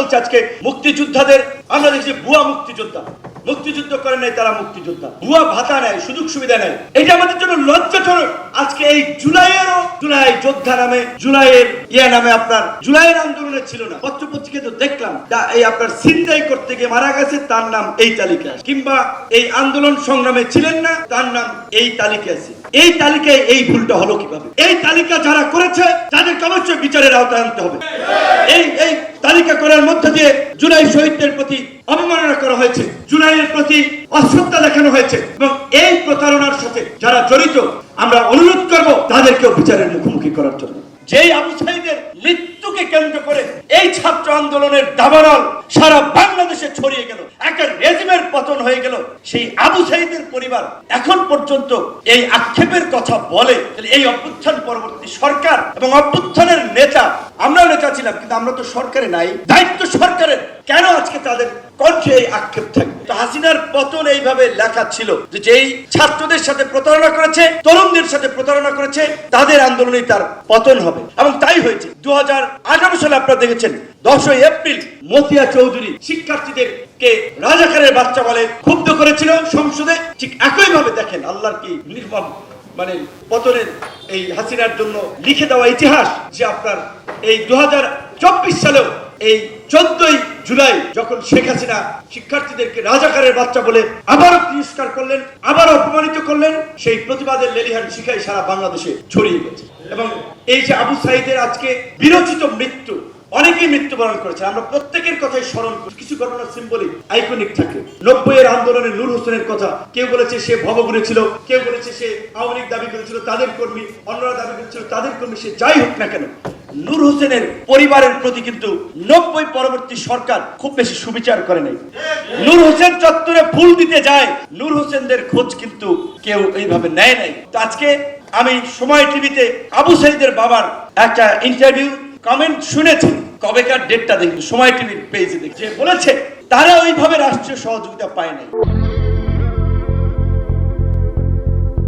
বলছে আজকে মুক্তিযোদ্ধাদের আমরা দেখছি ভুয়া মুক্তিযোদ্ধা, মুক্তিযুদ্ধ করে নাই তারা মুক্তিযোদ্ধা, ভুয়া ভাতা নেয়, সুযোগ সুবিধা নেয়। এটা আমাদের জন্য লজ্জাজনক। আজকে এই জুলাই যোদ্ধা নামে, নামে আপনার জুলাইয়ের আন্দোলনে ছিল না, পত্রপত্রিকা তো দেখলাম এই আপনার ছিনতাই করতে গিয়ে মারা গেছে, তার নাম এই তালিকায়, কিংবা এই আন্দোলন সংগ্রামে ছিলেন না, তার নাম এই তালিকায় আছে। এই তালিকায় এই ভুলটা হলো কিভাবে? এই তালিকা যারা করেছে তাদেরকে অবশ্যই বিচারের আওতায় আনতে হবে। এই তালিকা করার মধ্য দিয়ে জুলাই শহীদদের প্রতি অবমাননা করা হয়েছে, জুলাইয়ের প্রতি অশ্রদ্ধা দেখানো হয়েছে, এবং এই প্রতারণার সাথে যারা জড়িত আমরা অনুরোধ করব তাদেরকেও বিচারের মুখোমুখি করার জন্য। যেই আবু সাঈদের মৃত্যুকে কেন্দ্র করে এই ছাত্র আন্দোলনের দাবানল সারা বাংলাদেশে ছড়িয়ে গেল, একটা রেজিমের পতন হয়ে গেল, সেই আবু সাঈদের পরিবার এখন পর্যন্ত এই আক্ষেপের কথা বলে, এই অভ্যুত্থান পরবর্তী সরকার এবং অভ্যুত্থানের নেতা, আমরাও নেতা ছিলাম কিন্তু আমরা তো সরকারে নাই, দায়িত্ব সরকারের, কেন আজকে তাদের কণ্ঠে এই আক্ষেপ থাকবে? তো হাসিনার পতন এইভাবে লেখা ছিল যে যেই ছাত্রদের সাথে প্রতারণা করেছে, তরুণদের সাথে প্রতারণা করেছে, তাদের আন্দোলনে তার পতন হবে, এবং তাই হয়েছে। 2018 সালে আপনারা দেখেছেন 10 এপ্রিল মতিয়া চৌধুরী শিক্ষার্থীদেরকে রাজাকারের বাচ্চা বলে ক্ষুব্ধ করেছিল সংসদে। ঠিক একই ভাবে দেখেন আল্লাহর কি নির্মম পতনের এই হাসিনার জন্য লিখে দেওয়া ইতিহাস, যে আপনার এই 2024 সালেও এই 14 জুলাই যখন শেখ হাসিনা শিক্ষার্থীদেরকে রাজাকারের বাচ্চা বলে আবারও তিরস্কার করলেন, আবারও অপমানিত করলেন, সেই প্রতিবাদের লেলিহান শিখাই সারা বাংলাদেশে ছড়িয়ে গেছে। এবং এই যে আবু সাঈদের আজকে বিরচিত মৃত্যু, অনেকেই মৃত্যুবরণ করেছে, আমরা প্রত্যেকের কথাই স্মরণ করি। কিছু ঘটনা সিম্বলিক, আইকনিক থাকে। 90-এর আন্দোলনে নূর হোসেনের কথা, কেউ বলেছে সে ভবঘুরে ছিল, কেউ বলেছে সে আওয়ামী লীগ দাবি করেছিল তাদের কর্মী, অন্যরা দাবি করেছিল তাদের কর্মী। সে যাই হোক না কেন, নূর হোসেনের পরিবারের প্রতি কিন্তু 90 পরবর্তী সরকার খুব বেশি সুবিচার করে নাই। নূর হোসেন চত্বরে ফুল দিতে যায়, নূর হোসেনদের খোঁজ কিন্তু কেউ এইভাবে নেয় নাই। তো আজকে আমি সময় টিভিতে আবু সাঈদের বাবার একটা ইন্টারভিউ কমেন্ট শুনেছি, কবেকার ডেটটা দেখি, সময় টিভির পেজে দেখি, বলেছে তারা ওইভাবে রাষ্ট্রীয় সহযোগিতা পায় নাই।